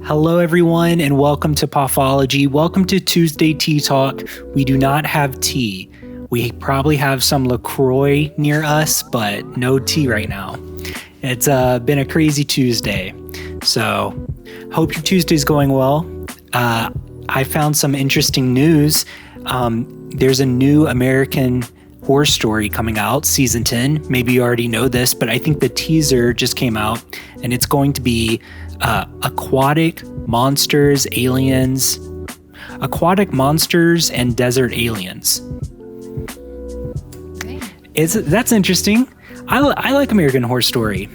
Hello, everyone, and welcome to Poffology. Welcome to Tuesday Tea Talk. We do not have tea. We probably have some LaCroix near us, but no tea right now. It's been a crazy Tuesday, so hope your Tuesday's going well. I found some interesting news. There's a new American Horror Story coming out, season 10. Maybe you already know this, but I think the teaser just came out, and it's going to be aquatic monsters and desert aliens. Okay. That's interesting. I like American Horror Story.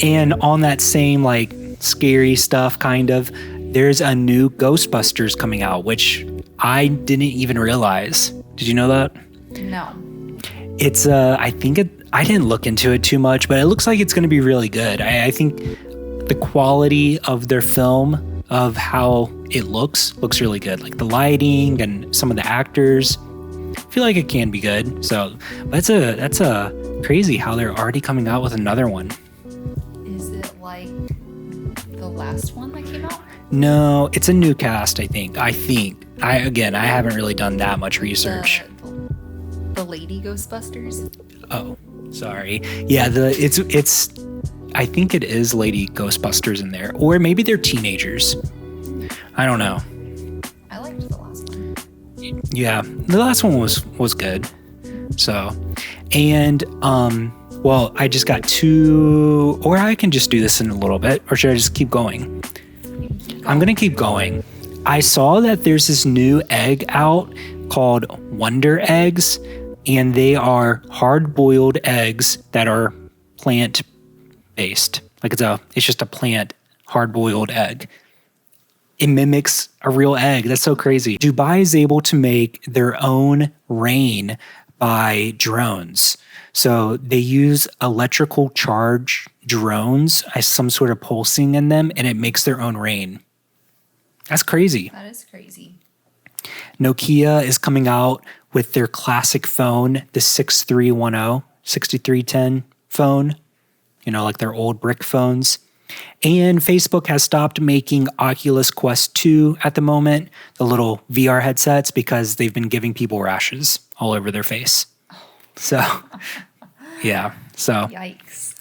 And on that same like scary stuff kind of, there's a new Ghostbusters coming out, which I didn't even realize. Did you know that? No. It's I didn't look into it too much, but it looks like it's going to be really good. I think the quality of their film, of how it looks really good. Like the lighting and some of the actors, I feel like it can be good. So that's a crazy how they're already coming out with another one. Is it like the last one that came out? No, it's a new cast. I think. I haven't really done that much research. The Lady Ghostbusters. Oh, sorry. Yeah, it's. I think it is Lady Ghostbusters in there, or maybe they're teenagers. I don't know. I liked the last one. Yeah, the last one was good. So, and well, I just got two, or I can just do this in a little bit, or should I just keep going? I'm gonna keep going. I saw that there's this new egg out called Wonder Eggs, and they are hard-boiled eggs that are plant-based. Like it's just a plant hard-boiled egg. It mimics a real egg. That's so crazy. Dubai is able to make their own rain by drones. So they use electrical charge drones, some sort of pulsing in them, and it makes their own rain. That's crazy. That is crazy. Nokia is coming out with their classic phone, the 6310 phone, like their old brick phones. And Facebook has stopped making Oculus Quest 2 at the moment, the little VR headsets, because they've been giving people rashes all over their face. So, yeah. So, Yikes.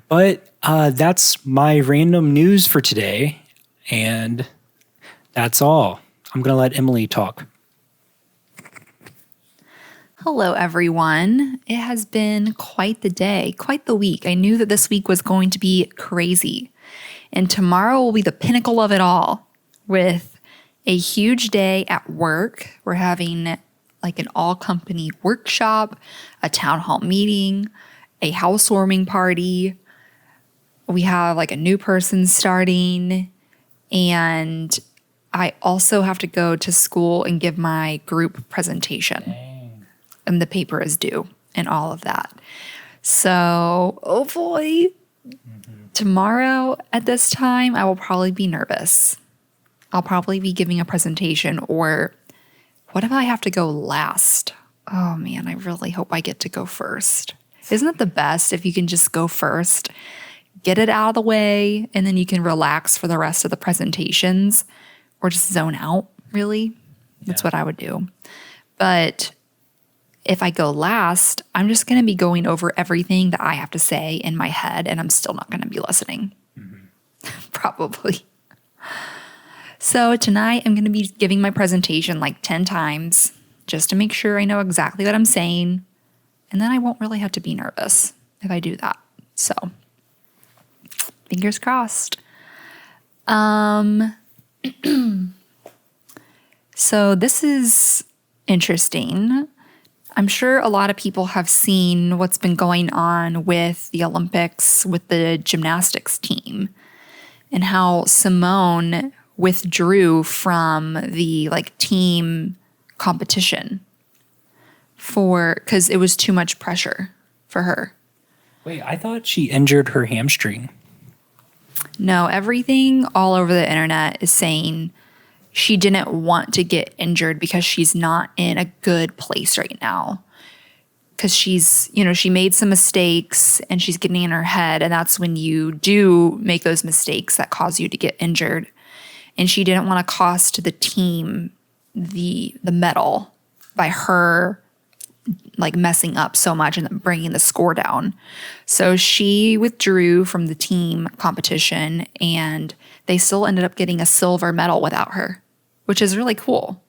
But that's my random news for today. And that's all. I'm going to let Emily talk. Hello, everyone. It has been quite the day, quite the week. I knew that this week was going to be crazy. And tomorrow will be the pinnacle of it all with a huge day at work. We're having like an all-company workshop, a town hall meeting, a housewarming party. We have like a new person starting. And I also have to go to school and give my group presentation. Dang. And the paper is due and all of that. So, oh boy, tomorrow at this time, I will probably be nervous. I'll probably be giving a presentation, or what if I have to go last? Oh man, I really hope I get to go first. Isn't it the best if you can just go first, get it out of the way, and then you can relax for the rest of the presentations or just zone out, really? That's what I would do. But if I go last, I'm just going to be going over everything that I have to say in my head, and I'm still not going to be listening. Probably. So tonight I'm going to be giving my presentation like 10 times just to make sure I know exactly what I'm saying, and then I won't really have to be nervous if I do that. So fingers crossed. So this is interesting. I'm sure a lot of people have seen what's been going on with the Olympics, with the gymnastics team, and how Simone withdrew from the team competition because it was too much pressure for her. Wait, I thought she injured her hamstring. No, everything all over the internet is saying she didn't want to get injured because she's not in a good place right now. Because she's, she made some mistakes and she's getting in her head. And that's when you do make those mistakes that cause you to get injured. and she didn't want to cost the team the medal by her like messing up so much and bringing the score down. So she withdrew from the team competition, and they still ended up getting a silver medal without her, which is really cool.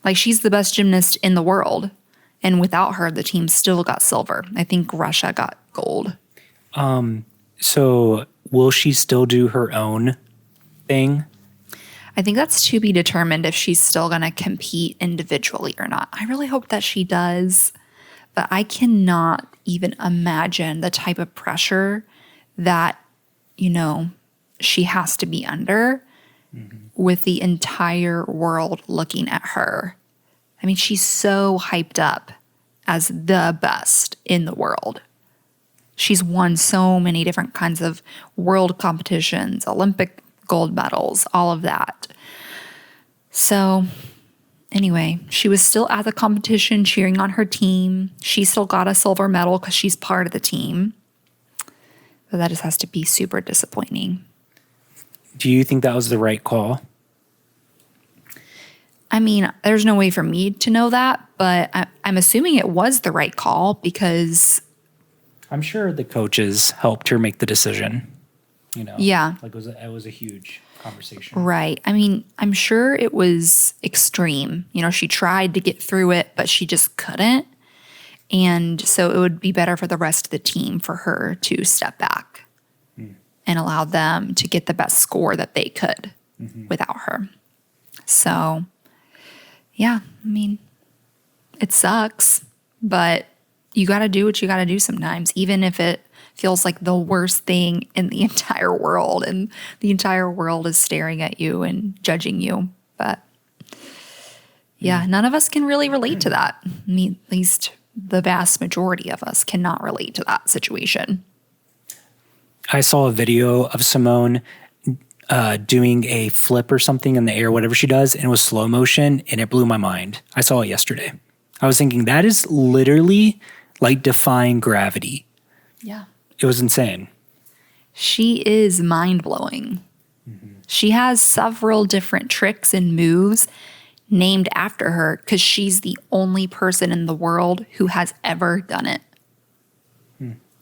Like, she's the best gymnast in the world, and without her, the team still got silver. I think Russia got gold. So will she still do her own thing? I think that's to be determined if she's still going to compete individually or not. I really hope that she does, but I cannot even imagine the type of pressure that, she has to be under with the entire world looking at her. I mean, she's so hyped up as the best in the world. She's won so many different kinds of world competitions, Olympic gold medals, all of that. So anyway, she was still at the competition cheering on her team. She still got a silver medal because she's part of the team. But that just has to be super disappointing. Do you think that was the right call? I mean, there's no way for me to know that, but I'm assuming it was the right call because I'm sure the coaches helped her make the decision. Yeah. Like it was a huge conversation. Right. I mean, I'm sure it was extreme. She tried to get through it, but she just couldn't. And so it would be better for the rest of the team for her to step back and allow them to get the best score that they could without her. So, yeah, I mean, it sucks, but you got to do what you got to do sometimes, even if it feels like the worst thing in the entire world and the entire world is staring at you and judging you. But yeah, none of us can really relate to that. I mean, at least the vast majority of us cannot relate to that situation. I saw a video of Simone doing a flip or something in the air, whatever she does, and it was slow motion, and it blew my mind. I saw it yesterday. I was thinking, that is literally like defying gravity. Yeah. It was insane. She is mind-blowing. She has several different tricks and moves named after her because she's the only person in the world who has ever done it,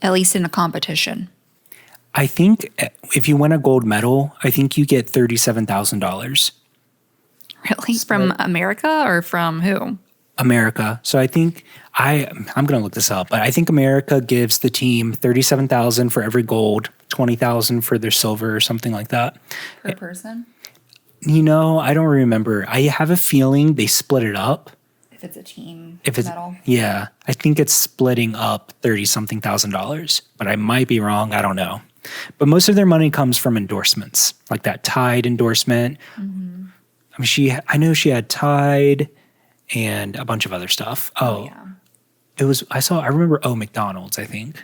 at least in a competition. I think if you win a gold medal, I think you get $37,000. Really? From America or from who? America. So I think I'm going to look this up, but I think America gives the team $37,000 for every gold, $20,000 for their silver or something like that. Per person? I don't remember. I have a feeling they split it up. If it's a team medal? Yeah. I think it's splitting up $30-something thousand, but I might be wrong. I don't know. But most of their money comes from endorsements, like that Tide endorsement. I mean, I know she had Tide and a bunch of other stuff. Yeah. I remember, McDonald's, I think.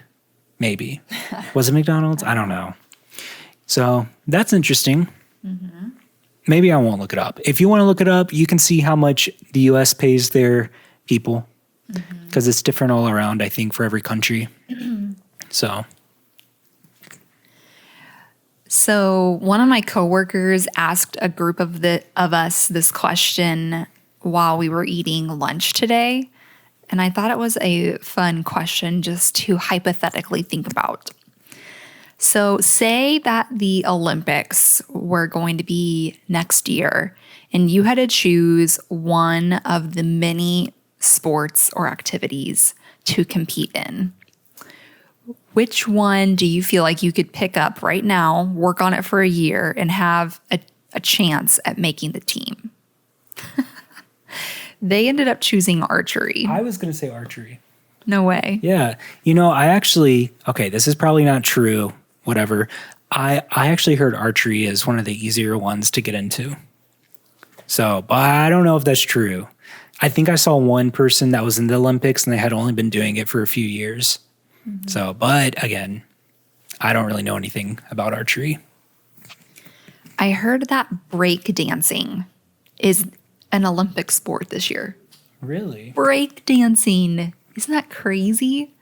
Maybe. Was it McDonald's? I don't know. So that's interesting. Maybe I won't look it up. If you want to look it up, you can see how much the U.S. pays their people because it's different all around, I think, for every country. So one of my coworkers asked a group of us this question while we were eating lunch today. And I thought it was a fun question just to hypothetically think about. So say that the Olympics were going to be next year and you had to choose one of the many sports or activities to compete in. Which one do you feel like you could pick up right now, work on it for a year, and have a chance at making the team? They ended up choosing archery. I was going to say archery. No way. Yeah. This is probably not true, whatever. I actually heard archery is one of the easier ones to get into. So, but I don't know if that's true. I think I saw one person that was in the Olympics and they had only been doing it for a few years. So, but again, I don't really know anything about archery. I heard that break dancing is an Olympic sport this year. Really? Break dancing. Isn't that crazy?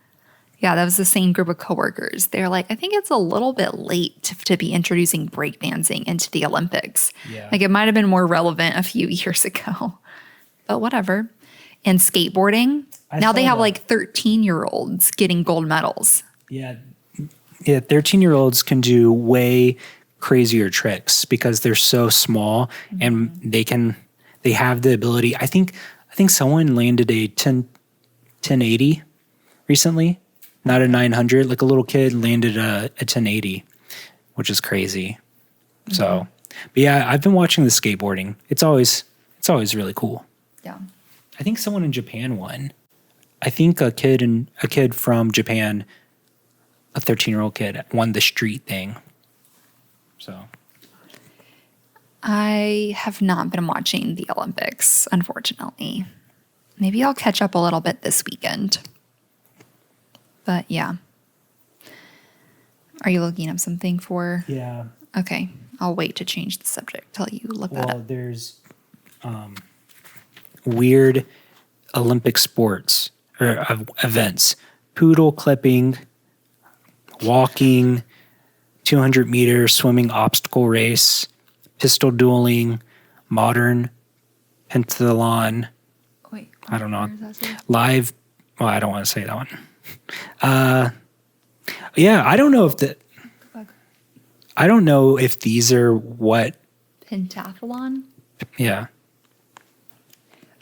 Yeah, that was the same group of coworkers. They're like, I think it's a little bit late to be introducing breakdancing into the Olympics. Yeah. Like it might have been more relevant a few years ago, but whatever. And skateboarding. Now they have like 13-year-olds getting gold medals. Yeah. Yeah, 13-year-olds can do way crazier tricks because they're so small and they have the ability. I think someone landed a 1080 recently, not a 900. Like a little kid landed a 1080, which is crazy. So, but yeah, I've been watching the skateboarding. It's always really cool. Yeah. I think someone in Japan won. I think a kid from Japan, a 13-year-old kid, won the street thing. So I have not been watching the Olympics, unfortunately. Maybe I'll catch up a little bit this weekend. But yeah. Are you looking up something for? yeah. Okay. I'll wait to change the subject till you look that Well, up. there's weird Olympic sports or events: poodle clipping, walking, 200 meter swimming obstacle race, pistol dueling, modern pentathlon. Wait. I don't know. where does that say? Live. Well, I don't want to say that one. Yeah, I don't know if Go back. I don't know if these are what. Pentathlon? Yeah,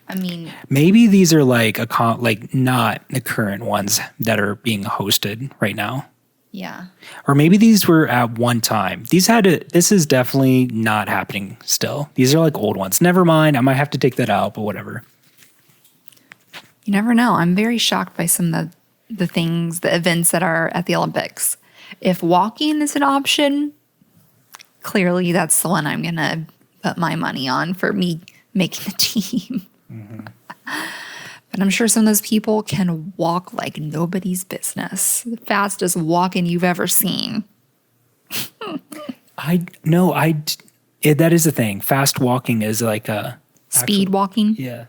I mean, maybe these are like not the current ones that are being hosted right now. yeah. Or maybe these were at one time. This is definitely not happening still. These are like old ones. Never mind. I might have to take that out, but whatever. You never know. I'm very shocked by some of the things, the events that are at the Olympics. If walking is an option, clearly that's the one I'm going to put my money on for me making the team. But I'm sure some of those people can walk like nobody's business. The fastest walking you've ever seen. That is a thing. Fast walking is like a Speed walking. Yeah.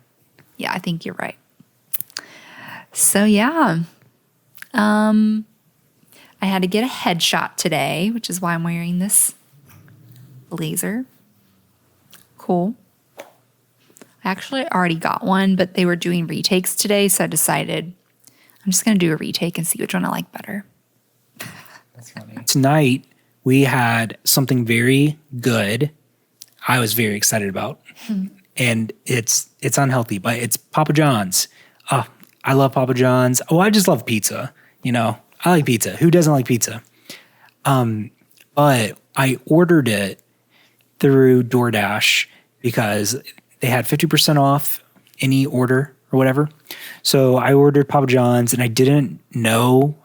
Yeah, I think you're right. So yeah. I had to get a headshot today, which is why I'm wearing this blazer. Cool. I actually already got one, but they were doing retakes today, so I decided I'm just going to do a retake and see which one I like better. That's funny. Tonight we had something very good. I was very excited about, and it's unhealthy, but it's Papa John's. Oh, I love Papa John's. Oh, I just love pizza. You know, I like pizza. Who doesn't like pizza? But I ordered it through DoorDash because they had 50% off any order or whatever. So I ordered Papa John's, and I didn't know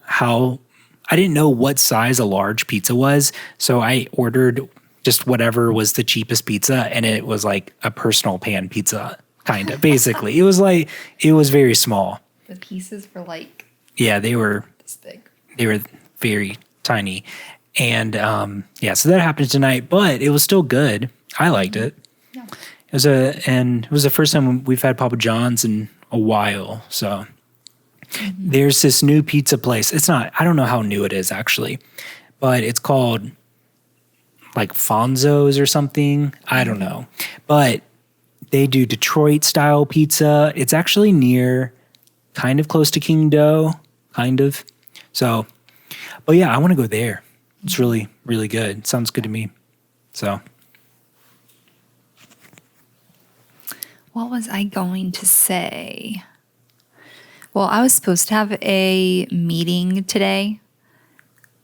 what size a large pizza was. So I ordered just whatever was the cheapest pizza, and it was like a personal pan pizza, kind of, basically. It was very small. The pieces were like they were this big. They were very tiny. And so that happened tonight, but it was still good. I liked it. Yeah. It was the first time we've had Papa John's in a while. So there's this new pizza place. I don't know how new it is actually, but it's called like Fonzo's or something. I don't know. But they do Detroit style pizza. It's actually near, kind of close to King Dough, kind of. So, but yeah, I want to go there. It's really, really good. Sounds good to me. So. What was I going to say? Well, I was supposed to have a meeting today,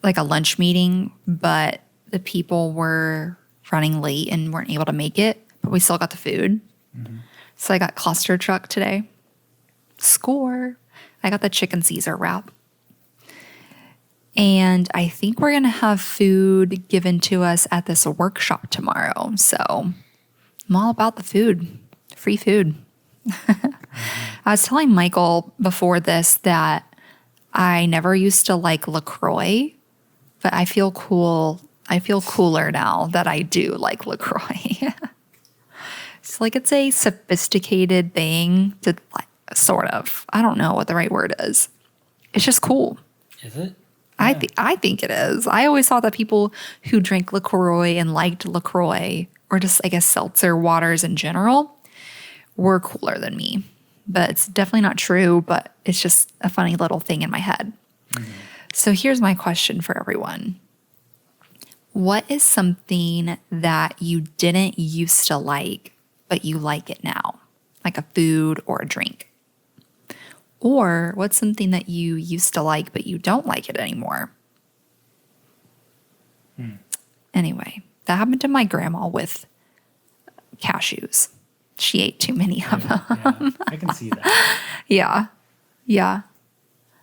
like a lunch meeting, but the people were running late and weren't able to make it, but we still got the food. Mm-hmm. So I got cluster truck today. Score. I got the chicken Caesar wrap. And I think we're going to have food given to us at this workshop tomorrow. So I'm all about the food. Free food. I was telling Michael before this that I never used to like LaCroix, but I feel cool. I feel cooler now that I do like LaCroix. It's like it's a sophisticated thing to like, sort of. I don't know what the right word is. It's just cool. Is it? I think it is. I always thought that people who drank LaCroix and liked LaCroix, or just, I guess, seltzer waters in general, were cooler than me. But it's definitely not true, but it's just a funny little thing in my head. Mm-hmm. So here's my question for everyone. What is something that you didn't used to like, but you like it now? Like a food or a drink? Or what's something that you used to like, but you don't like it anymore? Anyway, that happened to my grandma with cashews. She ate too many of them. Yeah, I can see that. Yeah.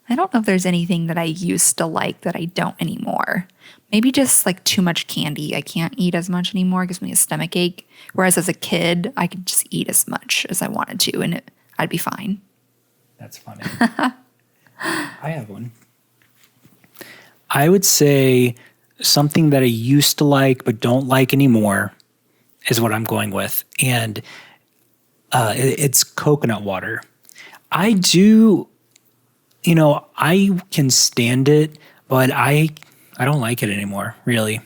I don't know if there's anything that I used to like that I don't anymore. Maybe just like too much candy. I can't eat as much anymore. It gives me a stomach ache. Whereas as a kid, I could just eat as much as I wanted to and I'd be fine. That's funny. I have one. I would say something that I used to like but don't like anymore is what I'm going with. And it's coconut water. I do, I can stand it, but I don't like it anymore, really.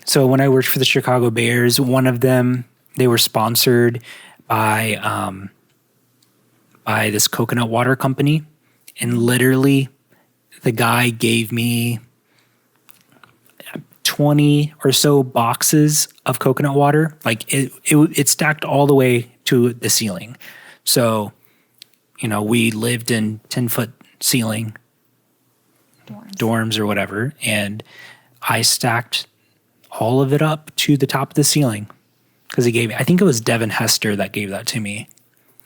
So when I worked for the Chicago Bears, one of them, they were sponsored by this coconut water company. And literally the guy gave me 20 or so boxes of coconut water. Like it stacked all the way to the ceiling. So, we lived in 10-foot ceiling dorms or whatever. And I stacked all of it up to the top of the ceiling because he gave me, I think it was Devin Hester that gave that to me.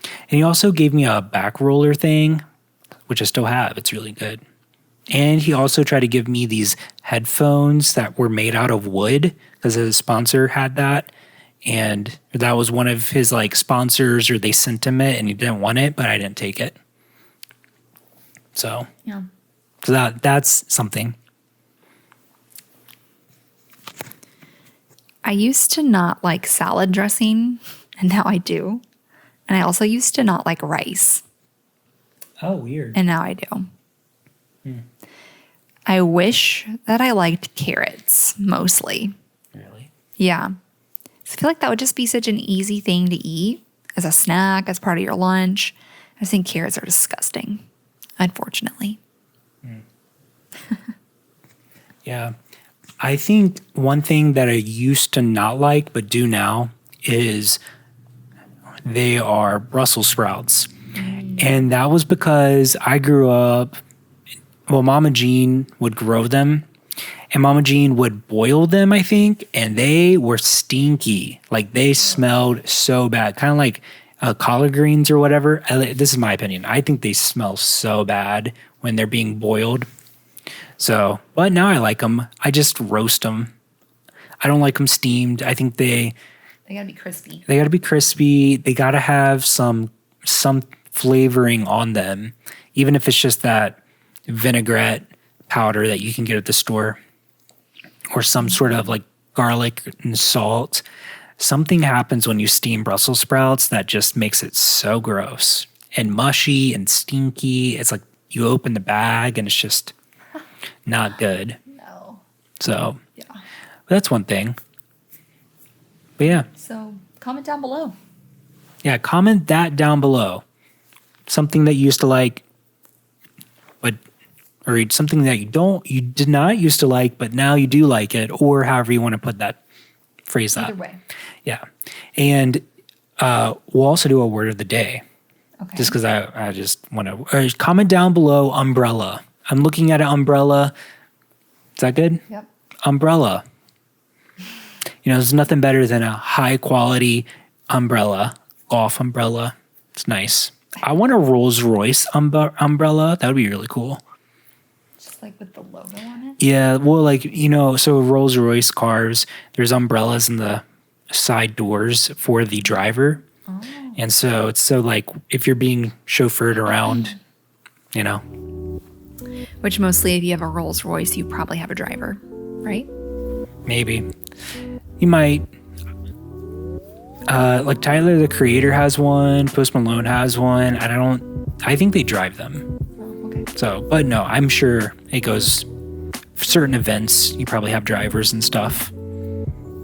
And he also gave me a back roller thing, which I still have. It's really good. And he also tried to give me these headphones that were made out of wood because his sponsor had that. And that was one of his sponsors, or they sent him it and he didn't want it, but I didn't take it. So, yeah. So that's something. I used to not like salad dressing, and now I do. And I also used to not like rice. Oh, weird. And now I do. I wish that I liked carrots, mostly. Really? Yeah. I feel like that would just be such an easy thing to eat as a snack, as part of your lunch. I think carrots are disgusting, unfortunately. Yeah. I think one thing that I used to not like but do now is they are Brussels sprouts. And that was because I grew up, Mama Jean would grow them and Mama Jean would boil them, I think, and they were stinky. Like they smelled so bad, kind of like collard greens or whatever. This is my opinion. I think they smell so bad when they're being boiled. So, but now I like them. I just roast them. I don't like them steamed. I think they gotta be crispy. They gotta be crispy. They gotta have some flavoring on them, even if it's just that vinaigrette powder that you can get at the store, or some sort of garlic and salt. Something happens when you steam Brussels sprouts that just makes it so gross and mushy and stinky. It's like you open the bag and it's just not good. No. So yeah, that's one thing. But yeah. So comment down below. Yeah, comment that down below. Something that you used to like, or something that you did not used to like, but now you do like it, or however you want to put that, phrase that. Either way. Yeah. And we'll also do a word of the day. Okay. Just because I just want to comment down below umbrella. I'm looking at an umbrella. Is that good? Yep. Umbrella. There's nothing better than a high quality umbrella, golf umbrella. It's nice. I want a Rolls Royce umbrella. That would be really cool. Just with the logo on it? Yeah. Well, so Rolls Royce cars, there's umbrellas in the side doors for the driver. Oh. And so it's if you're being chauffeured around, Which mostly if you have a Rolls Royce, you probably have a driver, right? Maybe. You might. Tyler, the Creator, has one. Post Malone has one. I think they drive them. Oh, okay. So, but no, I'm sure it goes for certain events. You probably have drivers and stuff.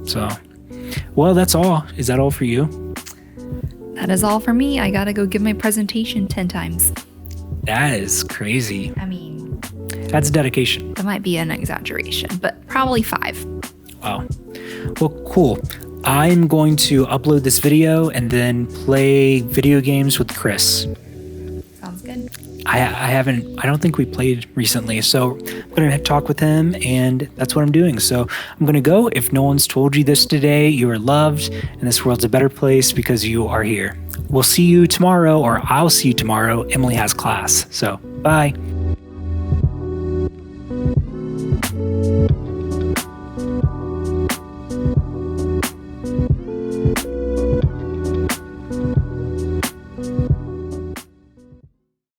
So, well, that's all. Is that all for you? That is all for me. I gotta go give my presentation 10 times. That is crazy. I mean, That's dedication. that might be an exaggeration, but probably 5. Wow. Well, cool. I'm going to upload this video and then play video games with Chris. Sounds good. I don't think we played recently, so I'm going to talk with him, and that's what I'm doing. So I'm going to go. If no one's told you this today, you are loved, and this world's a better place because you are here. We'll see you tomorrow, or I'll see you tomorrow. Emily has class. So bye.